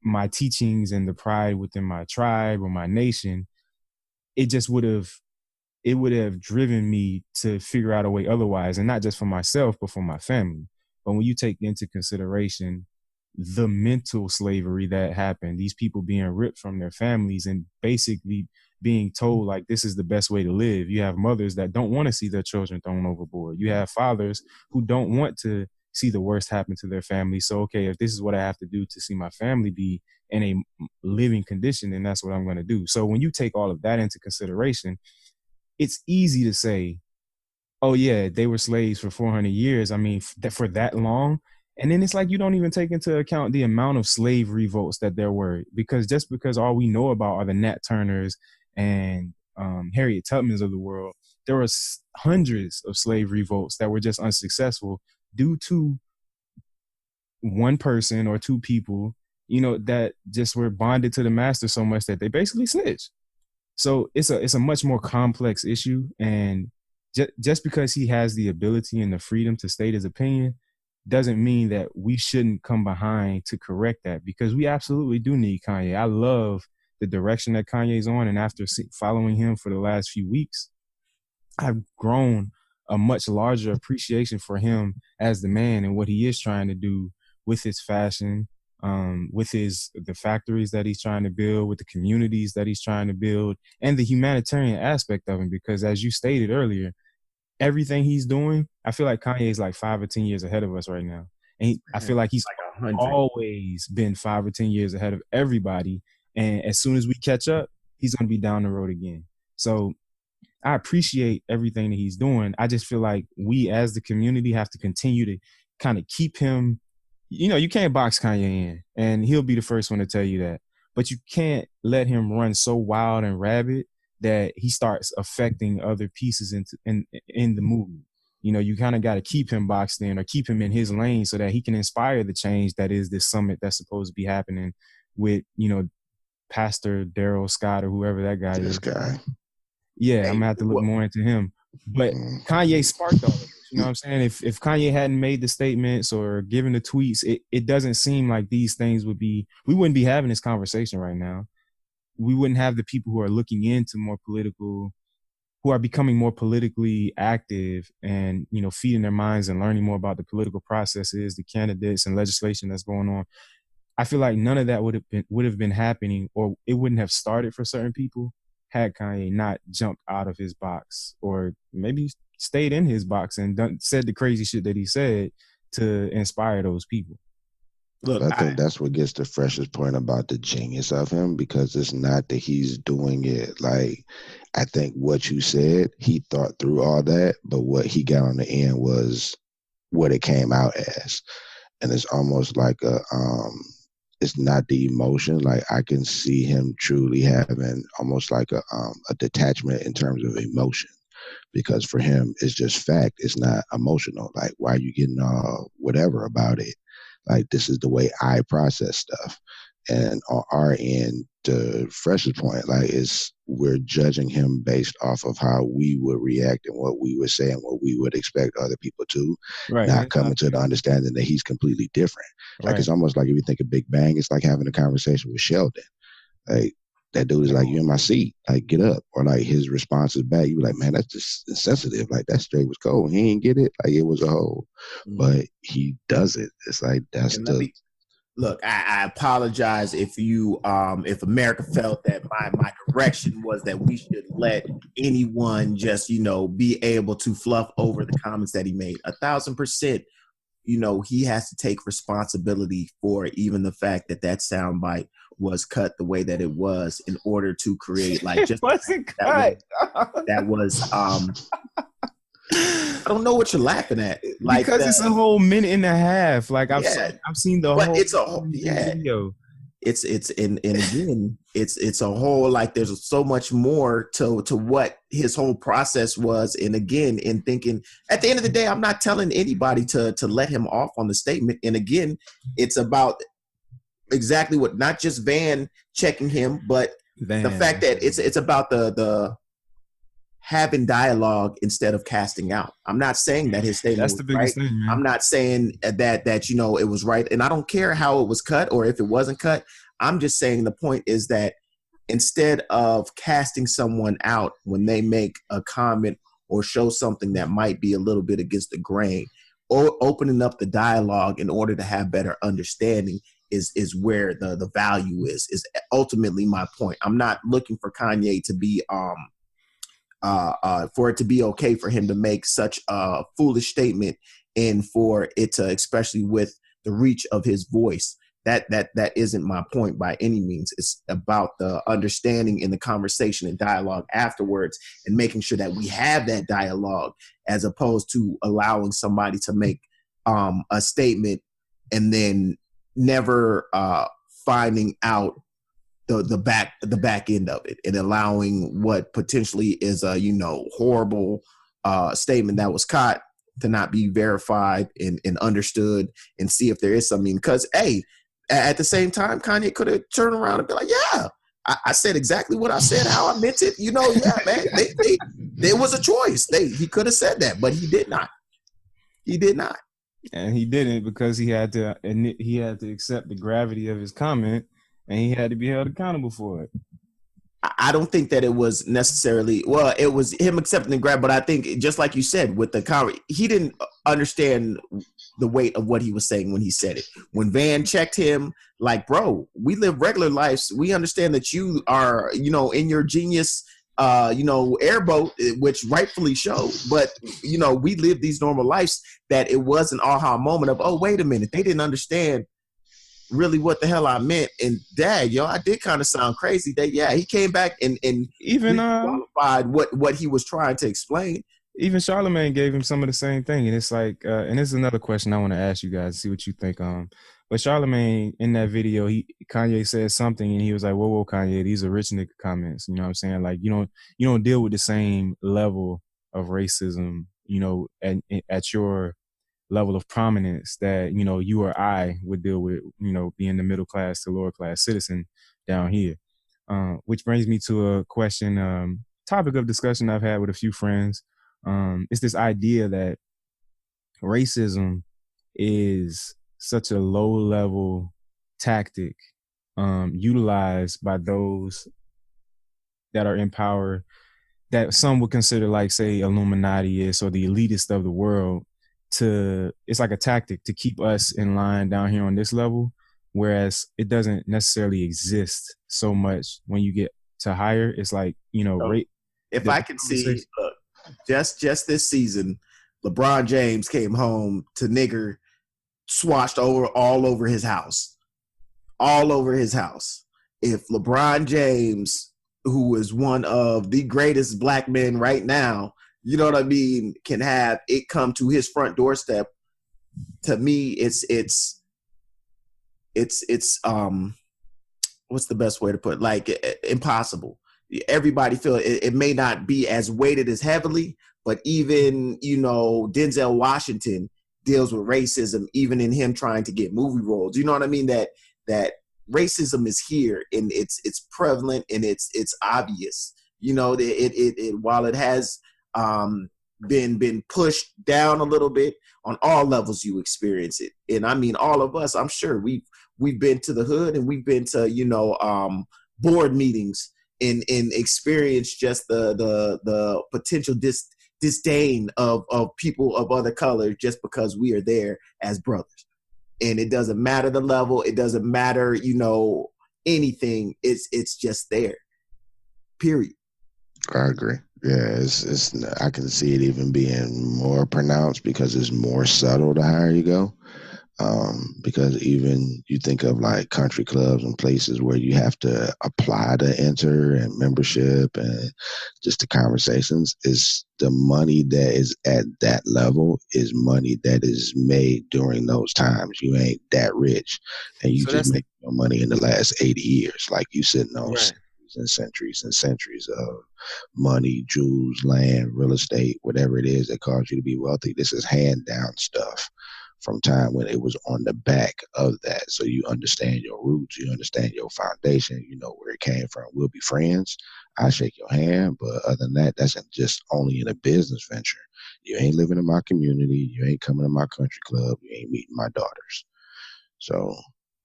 my teachings and the pride within my tribe or my nation, it just would have driven me to figure out a way otherwise, and not just for myself, but for my family. But when you take into consideration the mental slavery that happened, these people being ripped from their families and basically being told like this is the best way to live. You have mothers that don't want to see their children thrown overboard. You have fathers who don't want to see the worst happen to their family. So, okay, if this is what I have to do to see my family be in a living condition, then that's what I'm going to do. So when you take all of that into consideration, it's easy to say, oh yeah, they were slaves for 400 years. I mean, for that long. And then it's like you don't even take into account the amount of slave revolts that there were, because just because all we know about are the Nat Turners and Harriet Tubmans of the world, there were hundreds of slave revolts that were just unsuccessful due to one person or two people, that just were bonded to the master so much that they basically snitched. So it's a much more complex issue, and just because he has the ability and the freedom to state his opinion doesn't mean that we shouldn't come behind to correct that, because we absolutely do need Kanye. I love the direction that Kanye's on, and after following him for the last few weeks, I've grown a much larger appreciation for him as the man and what he is trying to do with his fashion, with the factories that he's trying to build, with the communities that he's trying to build, and the humanitarian aspect of him. Because as you stated earlier, everything he's doing, I feel like Kanye is like 5 or 10 years ahead of us right now. And I feel like he's like always been 5 or 10 years ahead of everybody. And as soon as we catch up, he's going to be down the road again. So I appreciate everything that he's doing. I just feel like we as the community have to continue to kind of keep him. You can't box Kanye in, and he'll be the first one to tell you that. But you can't let him run so wild and rabid that he starts affecting other pieces in the movement. You kind of got to keep him boxed in or keep him in his lane so that he can inspire the change that is this summit that's supposed to be happening with, Pastor Daryl Scott or whoever that guy is. This guy. Yeah, I'm gonna have to look more into him. But Kanye sparked all of this. You know what I'm saying? If Kanye hadn't made the statements or given the tweets, it doesn't seem like these things we wouldn't be having this conversation right now. We wouldn't have the people who are looking into who are becoming more politically active and, feeding their minds and learning more about the political processes, the candidates and legislation that's going on. I feel like none of that would have been happening, or it wouldn't have started for certain people had Kanye not jumped out of his box, or maybe stayed in his box and said the crazy shit that he said to inspire those people. Look, I think that's what gets the freshest point about the genius of him, because it's not that he's doing it. Like, I think what you said, he thought through all that, but what he got on the end was what it came out as. And it's almost like it's not the emotion. Like, I can see him truly having almost like a detachment in terms of emotion, because for him, it's just fact. It's not emotional. Like, why are you getting all whatever about it? Like, this is the way I process stuff. And on our end, the freshest point, we're judging him based off of how we would react and what we would say and what we would expect other people to, right, not coming to the understanding that he's completely different. Like, it's almost like if you think of Big Bang, it's like having a conversation with Sheldon. Like, that dude is like, you in my seat, like, get up. Or like his responses back, you be like, man, that's just insensitive. Like, that straight was cold. He ain't get it. Like, it was a hole. But he does it. It's like, that's Look, I apologize if if America felt that my direction was that we should let anyone just, be able to fluff over the comments that he made. 1,000%. you know, he has to take responsibility for even the fact that that soundbite was cut the way that it was in order to create like just wasn't that cut. that was I don't know what you're laughing at. Like because it's a whole minute and a half. Like I've seen the but whole it's a whole video. It's and again, it's a whole like there's so much more to what his whole process was. And again, in thinking at the end of the day, I'm not telling anybody to let him off on the statement. And again, it's about exactly what not just Van checking him, but the fact that it's about the having dialogue instead of casting out. I'm not saying that his statement that's was the biggest right. thing, man. I'm not saying that you know it was right, and I don't care how it was cut or if it wasn't cut. I'm just saying the point is that instead of casting someone out when they make a comment or show something that might be a little bit against the grain, or opening up the dialogue in order to have better understanding is where the value is ultimately my point. I'm not looking for Kanye to be for it to be okay for him to make such a foolish statement, and for it to, especially with the reach of his voice, that isn't my point by any means. It's about the understanding in the conversation and dialogue afterwards, and making sure that we have that dialogue, as opposed to allowing somebody to make a statement and then never finding out the back end of it, and allowing what potentially is a horrible statement that was caught to not be verified and understood, and see if there is something. Because at the same time, Kanye could have turned around and be like, yeah, I said exactly what I said, how I meant it. Yeah, man, there was a choice. He could have said that, but he did not. He did not. And he didn't, because he had to accept the gravity of his comment, and he had to be held accountable for it. I don't think that it was necessarily, well, it was him accepting the grab, but I think just like you said with the comment, he didn't understand the weight of what he was saying when he said it. When Van checked him, like, bro, we live regular lives. We understand that you are, in your genius, airboat, which rightfully so, but we live these normal lives. That it was an aha moment of, oh, wait a minute, they didn't understand really what the hell I meant. And dad, I did kind of sound crazy. That he came back and even qualified what he was trying to explain. Even Charlamagne gave him some of the same thing, and it's like, and this is another question I want to ask you guys, see what you think. But Charlamagne, in that video, Kanye said something, and he was like, whoa, Kanye, these are rich nigga comments. You know what I'm saying? Like, you don't deal with the same level of racism, at your level of prominence that, you or I would deal with, being the middle class to lower class citizen down here. Which brings me to a question, topic of discussion I've had with a few friends. It's this idea that racism is such a low level tactic utilized by those that are in power, that some would consider, like, say, Illuminati is, or the elitist of the world. It's like a tactic to keep us in line down here on this level, whereas it doesn't necessarily exist so much when you get to higher. It's like, if I can see, look, just this season, LeBron James came home to nigger swatched all over his house. If LeBron James, who is one of the greatest black men right now, you know what I mean, can have it come to his front doorstep, to me, it's what's the best way to put it? Like, impossible. Everybody feel it may not be as weighted as heavily, but even, Denzel Washington deals with racism, even in him trying to get movie roles. You know what I mean? That racism is here, and it's prevalent, and it's obvious. It while it has been pushed down a little bit, on all levels you experience it. And I mean, all of us, I'm sure we've been to the hood, and we've been to board meetings and experienced just the potential disdain of people of other color, just because we are there as brothers. And it doesn't matter the level, it doesn't matter anything, it's just there, period. I agree. Yeah, it's. I can see it even being more pronounced because it's more subtle the higher you go. Because even you think of like country clubs and places where you have to apply to enter and membership and just the conversations is the money that is at that level is money that is made during those times. You ain't that rich and you So just that's make your money in the last 80 years. Like you sitting on right. centuries and centuries of money, jewels, land, real estate, whatever it is that caused you to be wealthy. This is hand down stuff from time when it was on the back of that. So you understand your roots, you understand your foundation, you know where it came from. We'll be friends. I shake your hand, but other than that, that's just only in a business venture. You ain't living in my community. You ain't coming to my country club. You ain't meeting my daughters. So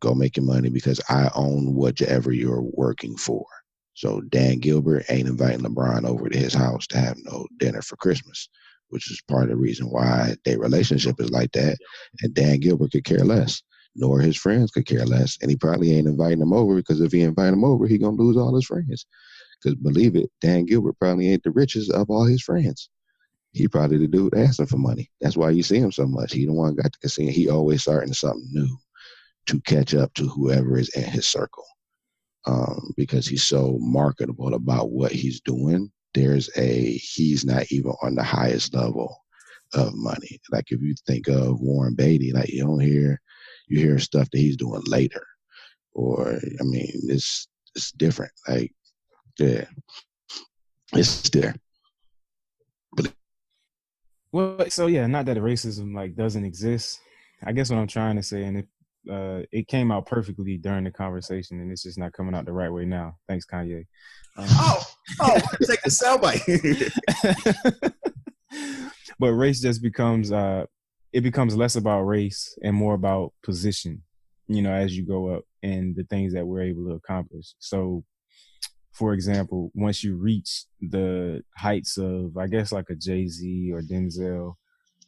go make your money because I own whatever you're working for. So Dan Gilbert ain't inviting LeBron over to his house to have no dinner for Christmas, which is part of the reason why their relationship is like that. And Dan Gilbert could care less, nor his friends could care less. And he probably ain't inviting them over because if he invite them over, he gonna lose all his friends. Because believe it, Dan Gilbert probably ain't the richest of all his friends. He probably the dude asking for money. That's why you see him so much. He the one got the casino. He always starting something new to catch up to whoever is in his circle. Because he's so marketable about what he's doing. He's not even on the highest level of money. Like if you think of Warren Beatty, like you hear stuff that he's doing later. Or I mean, it's different. Like, yeah, it's there. Well, so yeah, not that racism like doesn't exist. I guess what I'm trying to say, and it came out perfectly during the conversation, and it's just not coming out the right way now. Thanks, Kanye. Take the soundbite. But race just becomes it becomes less about race and more about position, you know, as you go up and the things that we're able to accomplish. So, for example, once you reach the heights of, I guess, like a Jay-Z or Denzel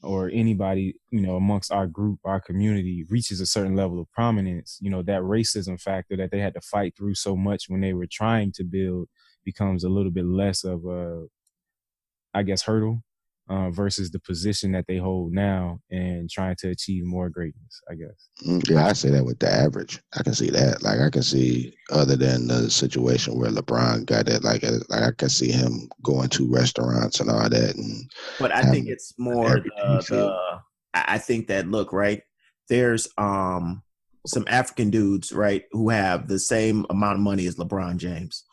or anybody, you know, amongst our group, our community reaches a certain level of prominence, you know, that racism factor that they had to fight through so much when they were trying to build becomes a little bit less of a, I guess, hurdle versus the position that they hold now and trying to achieve more greatness, I guess. Yeah, I say that with the average. I can see that. Like I can see, other than the situation where LeBron got it, like I can see him going to restaurants and all that. But I think it's more I think that look, right, there's some African dudes, right, who have the same amount of money as LeBron James,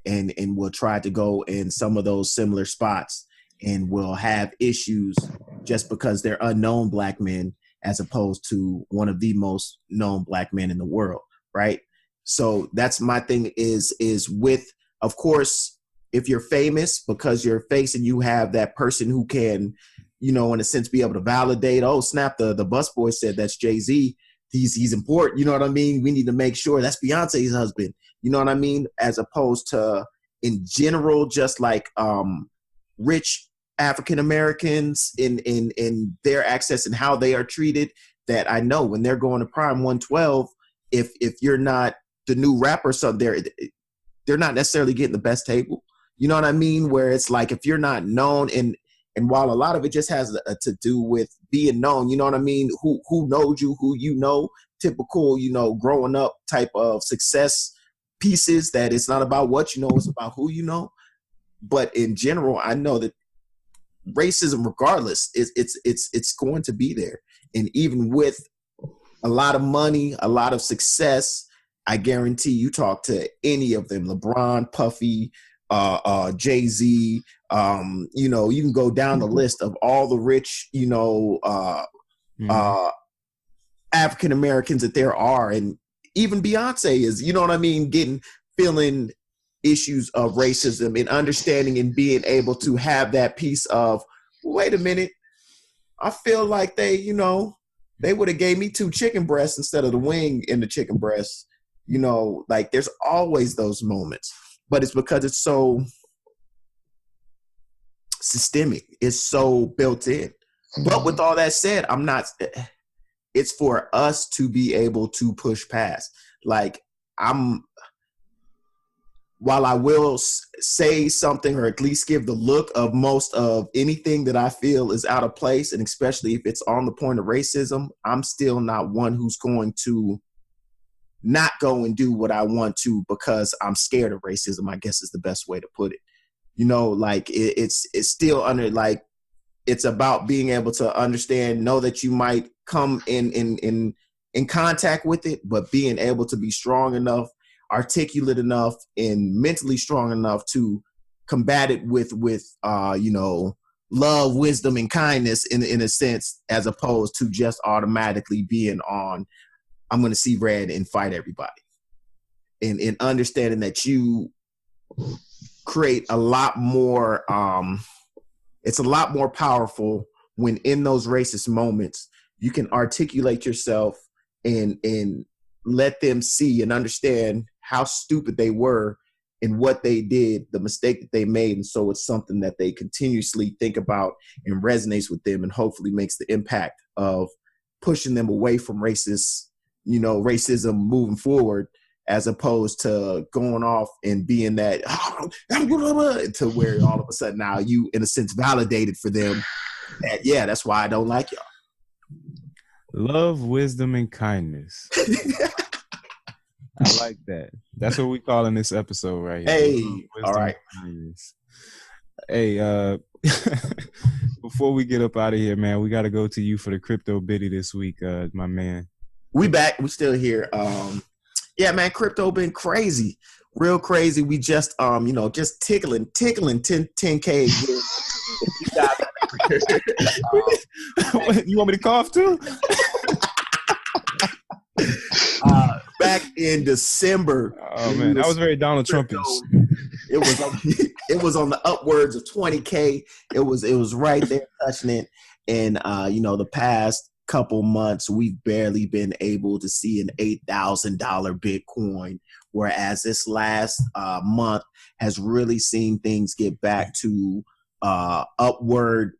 and will try to go in some of those similar spots and will have issues just because they're unknown black men as opposed to one of the most known black men in the world, right? So that's my thing is with, of course, if you're famous because you're face and you have that person who can, you know, in a sense, be able to validate, oh, snap, the busboy said that's Jay-Z. He's important. You know what I mean? We need to make sure that's Beyonce's husband. You know what I mean? As opposed to in general, just like rich African Americans in their access and how they are treated, that I know when they're going to Prime 112, if you're not the new rapper, so they're not necessarily getting the best table. You know what I mean? Where it's like if you're not known, and while a lot of it just has to do with being known, you know what I mean? Who knows you, who you know, typical, you know, growing up type of success pieces, that it's not about what you know, it's about who you know. But in general, I know that racism, regardless, it's going to be there. And even with a lot of money, a lot of success, I guarantee you talk to any of them, LeBron, Puffy, Jay-Z, you know, you can go down the list of all the rich, you know, African Americans that there are. And even Beyonce is, you know what I mean, feeling issues of racism and understanding and being able to have that piece of, wait a minute, I feel like they, you know, they would have gave me 2 chicken breasts instead of the wing in the chicken breast. You know, like there's always those moments, but it's because it's so systemic. It's so built in. Mm-hmm. But with all that said, it's for us to be able to push past. Like while I will say something or at least give the look of most of anything that I feel is out of place, and especially if it's on the point of racism, I'm still not one who's going to not go and do what I want to because I'm scared of racism, I guess is the best way to put it. You know, like it's still under, like, it's about being able to understand, know that you might come in contact with it, but being able to be strong enough, articulate enough, and mentally strong enough to combat it with you know, love, wisdom, and kindness in a sense, as opposed to just automatically being on, I'm going to see red and fight everybody. And understanding that you create a lot more, it's a lot more powerful when in those racist moments, you can articulate yourself and let them see and understand how stupid they were and what they did, the mistake that they made. And so it's something that they continuously think about and resonates with them, and hopefully makes the impact of pushing them away from racist, you know, racism moving forward, as opposed to going off and being that to where all of a sudden now you, in a sense, validated for them that, yeah, that's why I don't like y'all. Love, wisdom, and kindness. I like that. That's what we calling this episode right here. Hey, Love, wisdom, all right. and kindness. Hey, before we get up out of here, man, we got to go to you for the crypto biddy this week, my man. We back. We still here. Yeah, man, crypto been crazy, real crazy. We just, you know, just tickling 10K. You want me to cough too? Back in December. Oh man, that was very Donald Trumpish. It was on the upwards of 20K. It was right there touching it. And you know, the past couple months we've barely been able to see an $8,000 Bitcoin, whereas this last month has really seen things get back to upward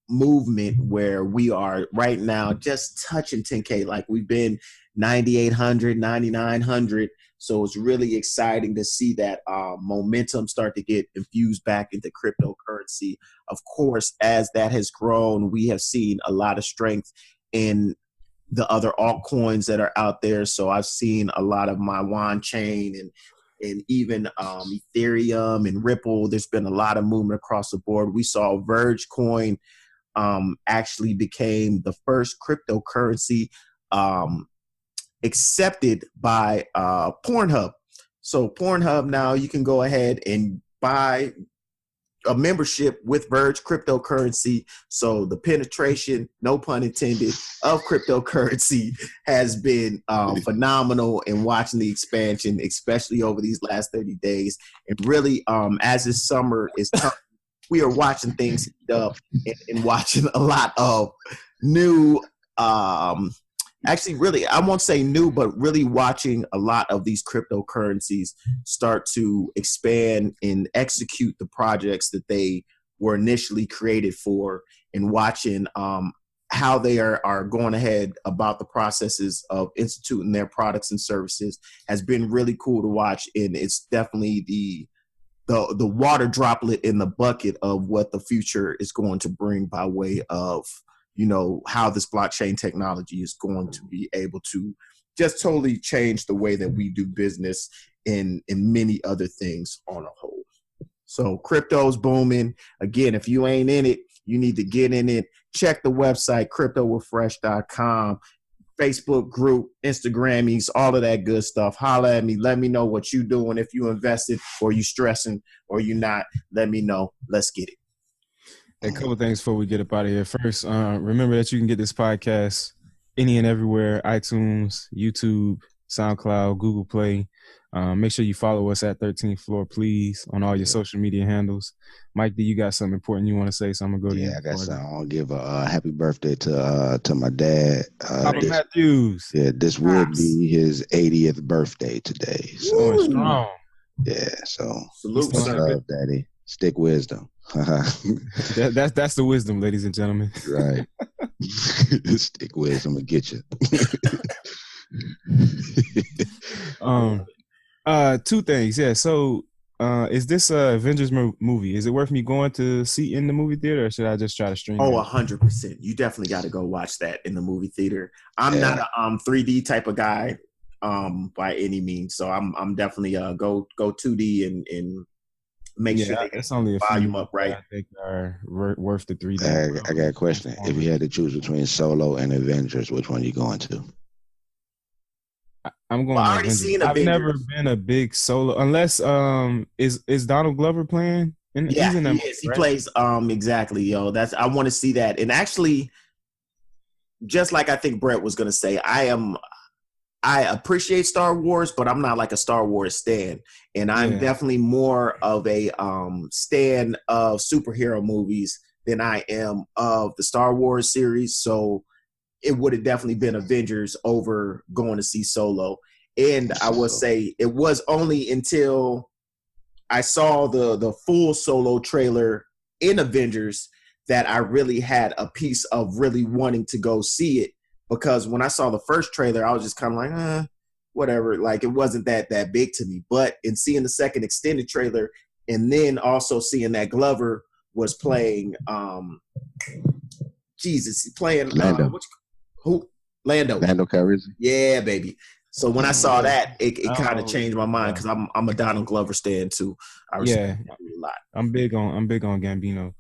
movement, where we are right now just touching 10K. Like, we've been 9,800, 9,900. So it's really exciting to see that momentum start to get infused back into cryptocurrency. Of course, as that has grown, we have seen a lot of strength in the other altcoins that are out there. So I've seen a lot of my Wan chain and even Ethereum and Ripple. There's been a lot of movement across the board. We saw Verge coin actually became the first cryptocurrency accepted by Pornhub. So Pornhub, now you can go ahead and buy a membership with Verge cryptocurrency. So the penetration, no pun intended, of cryptocurrency has been phenomenal, and watching the expansion, especially over these last 30 days. And really, as this summer is coming, we are watching things heat up and watching a lot of new, actually really, I won't say new, but really watching a lot of these cryptocurrencies start to expand and execute the projects that they were initially created for, and watching how they are going ahead about the processes of instituting their products and services has been really cool to watch. And it's definitely the water droplet in the bucket of what the future is going to bring, by way of, you know, how this blockchain technology is going to be able to just totally change the way that we do business and many other things on a whole. So crypto's booming. Again, if you ain't in it, you need to get in it. Check the website, cryptowithfresh.com. Facebook group, Instagrammies, all of that good stuff. Holla at me. Let me know what you doing. If you invested, or you stressing, or you not, let me know. Let's get it. A couple of things before we get up out of here. First, remember that you can get this podcast any and everywhere: iTunes, YouTube, SoundCloud, Google Play. Make sure you follow us at 13th Floor, please, on all your social media handles. Mike, do you got something important you want to say? So I'm gonna go to you. Yeah, I got something. I'll give a happy birthday to my dad. Papa Matthews. Yeah, this would be his 80th birthday today. So going strong. Yeah, so salute, love, Daddy. Stick wisdom. That's the wisdom, ladies and gentlemen. Right. Stick wisdom will get you. Two things. Yeah. So Is this a Avengers movie? Is it worth me going to see in the movie theater, or should I just try to stream Oh, it? 100%. You definitely got to go watch that in the movie theater. I'm Yeah. not a 3D type of guy by any means, so I'm definitely go 2D and make sure they it's only a volume few up right. I think are worth the 3D. I got a question. If you had to choose between Solo and Avengers, which one you going to? I'm going. Well, I to already Avengers. seen I've Avengers. never been a big Solo unless is Donald Glover playing? Yeah, he's in that he movie, is. He right? plays exactly, yo. I want to see that. And actually, just like I think Brett was gonna say, I appreciate Star Wars, but I'm not like a Star Wars stan. And I'm definitely more of a stan of superhero movies than I am of the Star Wars series. So it would have definitely been Avengers over going to see Solo. And I will say it was only until I saw the full Solo trailer in Avengers that I really had a piece of really wanting to go see it. Because when I saw the first trailer, I was just kind of like, whatever. Like, it wasn't that big to me. But in seeing the second extended trailer, and then also seeing that Glover was playing, playing Lando. Lando. Lando Calrissian. Yeah, baby. So when I saw that, it kind of changed my mind because Yeah. I'm a Donald Glover stan too. I respect him a lot. I'm big on Gambino.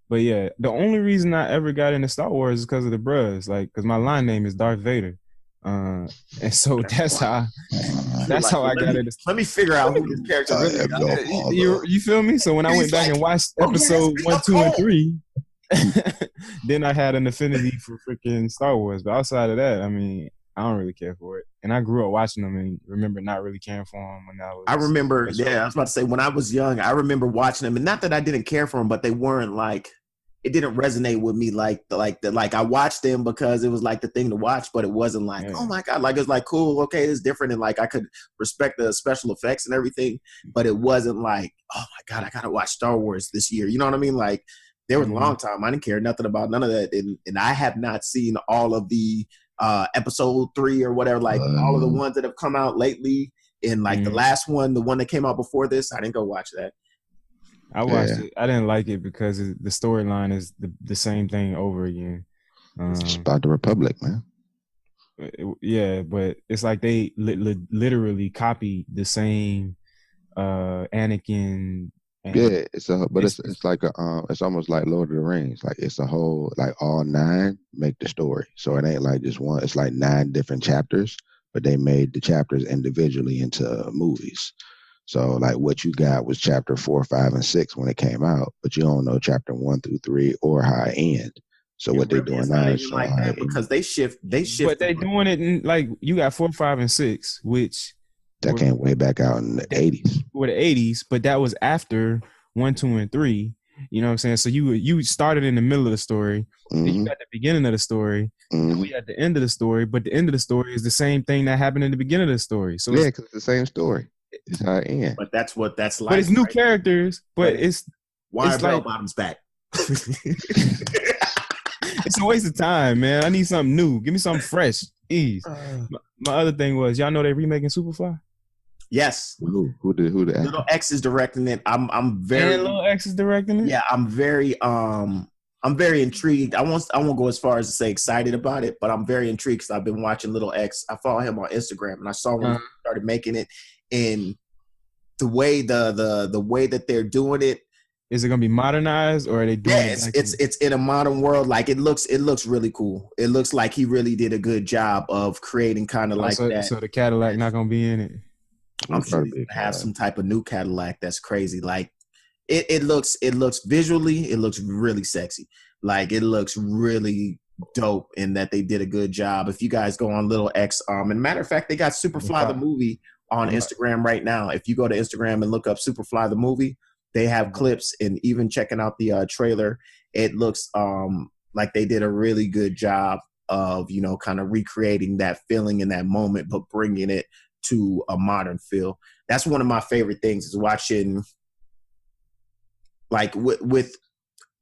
But yeah, the only reason I ever got into Star Wars is because of the bros, like, because my line name is Darth Vader, and so that's how I got into. Let me figure out who this character really is. You feel me? So when I went back and watched episode 1, 2, and 3, then I had an affinity for freaking Star Wars. But outside of that, I mean, I don't really care for it. And I grew up watching them and remember not really caring for them when I was. I remember, I was about to say, when I was young, I remember watching them, and not that I didn't care for them, but they weren't like, it didn't resonate with me like I watched them because it was like the thing to watch, but it wasn't like, oh my God, like it's like cool, okay, it's different, and like I could respect the special effects and everything, but it wasn't like, oh my God, I gotta watch Star Wars this year. You know what I mean? Like there was a long time I didn't care nothing about none of that, and I have not seen all of the episode 3 or whatever, like all of the ones that have come out lately, and like the last one, the one that came out before this, I didn't go watch that. I watched it. I didn't like it because the storyline is the same thing over again. It's about the Republic, man. But it's like they literally copied the same Anakin. It's like it's almost like Lord of the Rings. Like it's a whole, like all 9 make the story. So it ain't like just one. It's like 9 different chapters, but they made the chapters individually into movies. So like what you got was chapter 4, 5, and 6 when it came out, but you don't know chapter 1 through 3 or how it end. So what they're doing now is like that because they shift. But they doing it in, like, you got 4, 5, and 6, which that came way back out in the 80s. With the 80s, but that was after 1, 2, and 3. You know what I'm saying? So you started in the middle of the story, then you got the beginning of the story, and we at the end of the story. But the end of the story is the same thing that happened in the beginning of the story. So yeah, because it's the same story. It's how it ends. But that's what that's like. But it's new characters. But it's why it's are like, Bottoms back? It's a waste of time, man. I need something new. Give me something fresh. Ease. My other thing was, y'all know they remaking Superfly? Who Yes. the Little X is directing it. I'm very Little X is directing it? Yeah, I'm very intrigued. I won't go as far as to say excited about it, but I'm very intrigued because I've been watching Little X. I follow him on Instagram, and I saw when he started making it, and the way the way that they're doing it. Is it gonna be modernized, or are they doing it? It's in a modern world. Like it looks really cool. It looks like he really did a good job of creating kind of like that. So the Cadillac not gonna be in it. I'm sure he's gonna have some type of new Cadillac that's crazy. Like it looks visually, it looks really sexy. Like it looks really dope, in that they did a good job. If you guys go on Little X, and matter of fact, they got Superfly the movie on Instagram right now. If you go to Instagram and look up Superfly the movie, they have clips, and even checking out the trailer, it looks like they did a really good job of, you know, kind of recreating that feeling in that moment, but bringing it to a modern feel. That's one of my favorite things, is watching, like with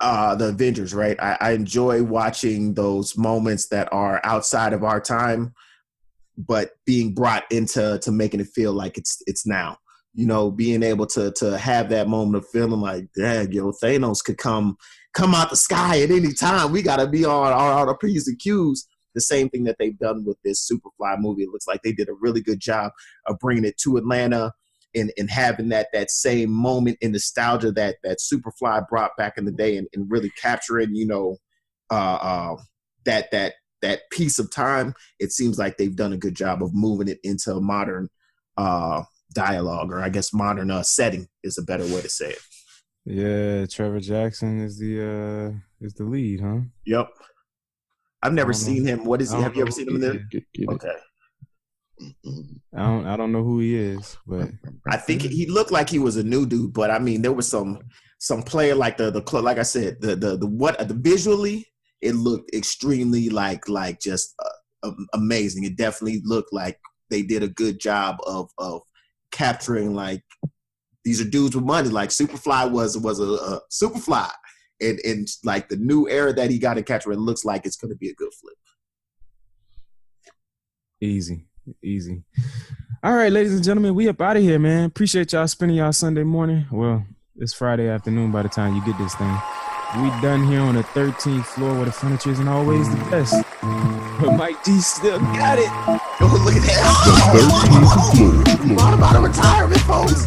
the Avengers, right? I enjoy watching those moments that are outside of our time, but being brought into making it feel like it's now. you know, being able to have that moment of feeling like, dang, yo, Thanos could come out the sky at any time. We got to be on our P's and Q's. The same thing that they've done with this Superfly movie. It looks like they did a really good job of bringing it to Atlanta and having that same moment in nostalgia that Superfly brought back in the day, and really capturing, you know, that piece of time. It seems like they've done a good job of moving it into a modern dialogue, or I guess modern setting is a better way to say it. Yeah, Trevor Jackson is the lead, huh? Yep. I've never seen him. What is he? Have you ever seen him in there? Okay. I don't know who he is, but I think he looked like he was a new dude. But I mean, there was some player like the like I said, the visually, it looked extremely like just amazing. It definitely looked like they did a good job of capturing, like, these are dudes with money. Like Superfly was a Superfly. And like the new era that he got to capture, it looks like it's going to be a good flip. Easy. All right, ladies and gentlemen, we up out of here, man. Appreciate y'all spending y'all Sunday morning. Well, it's Friday afternoon by the time you get this thing. We done here on the 13th floor where the furniture isn't always the best. But Mike D still got it. Oh, look at that. The 13th floor. Brought him out of retirement, folks.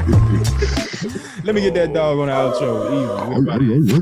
Let me get that dog on the outro. Easy.